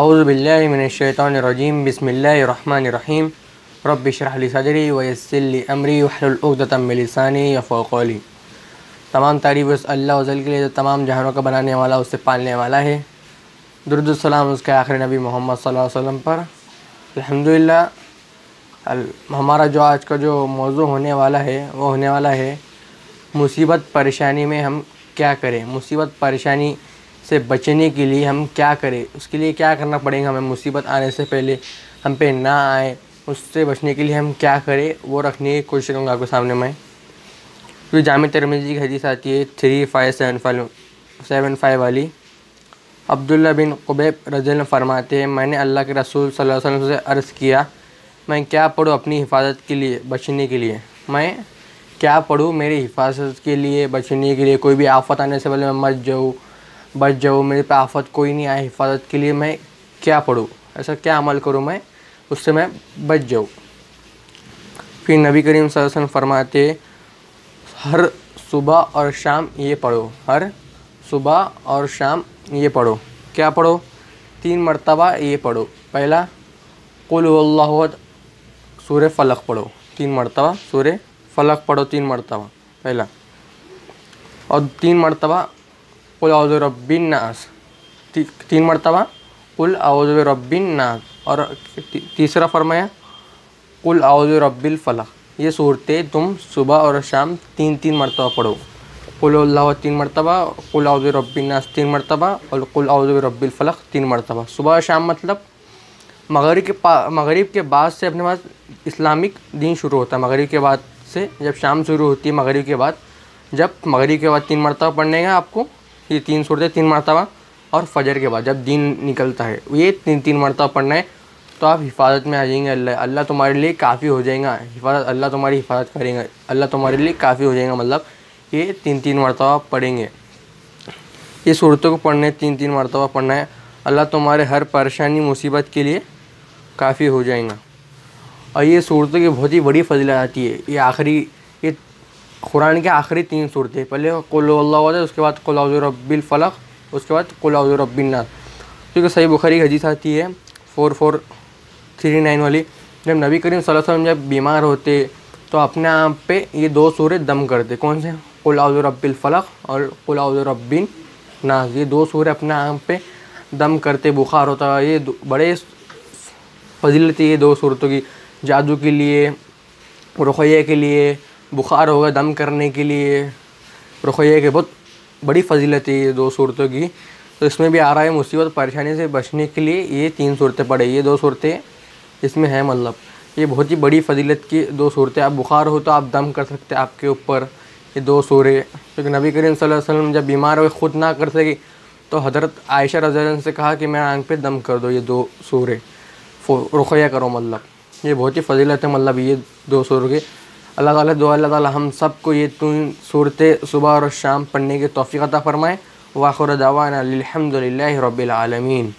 औज़ु बिल्लाहि मिनश्शैतानिर्रजीम बिस्मिल्लाहिर्रहमानिर्रहीम रब्बि इश्रह ली सदरी व यस्सिर ली अमरी वहलुल उक़दतम मिन लिसानी यफ़क़हू क़ौली। तमाम तारीफ़ उस अल्लाह अज़ल के लिए जो तमाम जहानों का बनाने वाला, उससे पालने वाला है। दुरूद सलाम उसके आखिरी नबी मोहम्मद सल्लल्लाहु अलैहि वसल्लम पर। अल्हम्दुलिल्लाह, हमारा जो आज का जो मौज़ू होने वाला है वो होने वाला है मुसीबत परेशानी में हम क्या करें। मुसीबत परेशानी से बचने के लिए हम क्या करें, उसके लिए क्या करना पड़ेगा हमें, मुसीबत आने से पहले हम पे ना आए, उससे बचने के लिए हम क्या करें, वो रखने की कोशिश करूँगा आपके सामने मैं। तो जामे तिरमिज़ी की हदीस आती है 3575 वाली। अब्दुल्ला बिन क़ुबैब रज़ियल्लाहु फरमाते हैं, मैंने अल्लाह के रसूल सल्लल्लाहु अलैहि वसल्लम से अर्ज़ किया, मैं क्या पढ़ूँ अपनी हिफाजत के लिए, बचने के लिए। मैं क्या पढ़ूँ मेरी हिफाजत के लिए, बचने के लिए। कोई भी आफ़त आने से पहले मैं बच जाऊँ, मेरे पे आफ़त कोई नहीं आए, हिफाजत के लिए मैं क्या पढ़ूँ, ऐसा क्या अमल करूँ मैं, उससे मैं बच जाऊँ। फिर नबी करीम सल्लल्लाहु अलैहि वसल्लम फरमाते, हर सुबह और शाम ये पढ़ो, हर सुबह और शाम ये पढ़ो। क्या पढ़ो? 3 मरतबा ये पढ़ो। पहला कुल हुवल्लाहु अहद, सूरह फ़लक पढ़ो 3 मरतबा, सूरह फ़लक पढ़ो 3 मरतबा पहला। और 3 मरतबा कुल औज़ु बिरब्बिन नास, 3 मरतबा कुल औज़ु बिरब्बिन नास। और तीसरा फरमाया कुल औज़ु बिरब्बिल फ़लक। ये सूरतें तुम सुबह और शाम 3-3 मरतबा पढ़ो। कुल हुवल्लाहु 3 मरतबा, कुल औज़ु बिरब्बिन नास 3 मरतबा और कुल औज़ु बिरब्बिल फ़लक 3 मरतबा। सुबह और शाम मतलब मगरिब के बाद से अपने पास इस्लामिक दिन शुरू होता है। मगरिब के बाद से जब शाम शुरू होती है, मगरिब के बाद, जब मगरिब के बाद 3 मरतबा पढ़ने का आपको ये 3 सूरतें 3 मरतबा, और फजर के बाद जब दिन निकलता है ये 3-3 मरतबा पढ़ना है, तो आप हिफाजत में आ जाएंगे। अल्लाह तुम्हारे लिए काफ़ी हो जाएगा, अल्लाह तुम्हारी हिफाजत करेंगे, अल्लाह तुम्हारे लिए काफ़ी हो जाएगा। मतलब ये 3-3 मरतबा पढ़ेंगे। ये सूरतों को पढ़ने 3-3 मरतबा पढ़ना है, अल्लाह तुम्हारे हर परेशानी मुसीबत के लिए काफ़ी हो जाएगा। और ये सूरतों की बहुत ही बड़ी फजीलत आती है। ये कुरान के आखिरी 3 सूरतें, पहले कुल हुवल्लाहु अहद, उसके बाद कुल औज़ु बिरब्बिल फ़लक, उसके बाद कुल औज़ु बिरब्बिन नास। क्योंकि सही बुखारी की हदीस आती है 4439 वाली, जब नबी करीम सल्लल्लाहु अलैहि वसल्लम जब बीमार होते तो अपने आप पे ये 2 सूरत दम करते। कौन से? कुल औज़ु बिरब्बिल फ़लक और कुल औज़ु बिरब्बिन नास। ये 2 सूरत अपने आप पे दम करते, बुखार होता है। ये बड़े फजीलत ये 2 सूरतों की, जादू के लिए, रुक़या के लिए, बुखार होगा दम करने के लिए, रुक़या के बहुत बड़ी फजीलत है ये 2 सूरतों की। तो इसमें भी आ रहा है मुसीबत परेशानी से बचने के लिए ये 3 सूरतें पढ़े, ये 2 सूरतें इसमें हैं। मतलब ये बहुत ही बड़ी फजीलत की 2 सूरतें। आप बुखार हो तो आप दम कर सकते हैं आपके ऊपर ये 2 सूरतें। क्योंकि नबी करीम सल्लल्लाहु अलैहि वसल्लम जब बीमार हुए, खुद ना कर सके, तो हज़रत आयशा रज़ियल्लाहु अन्हा से कहा कि मेरे आंख पे दम कर दो, ये 2 सूरतें रुक़या करो। मतलब ये बहुत ही फजीलत है, मतलब ये 2 सूरतें। अल्लाह ताला हम सबको ये 3 सूरतें सुबह और शाम पढ़ने की तौफ़ीक़ अता फ़रमाए। व आख़िर दावाना अनिल हम्दुलिल्लाहि रब्बिल आलमीन।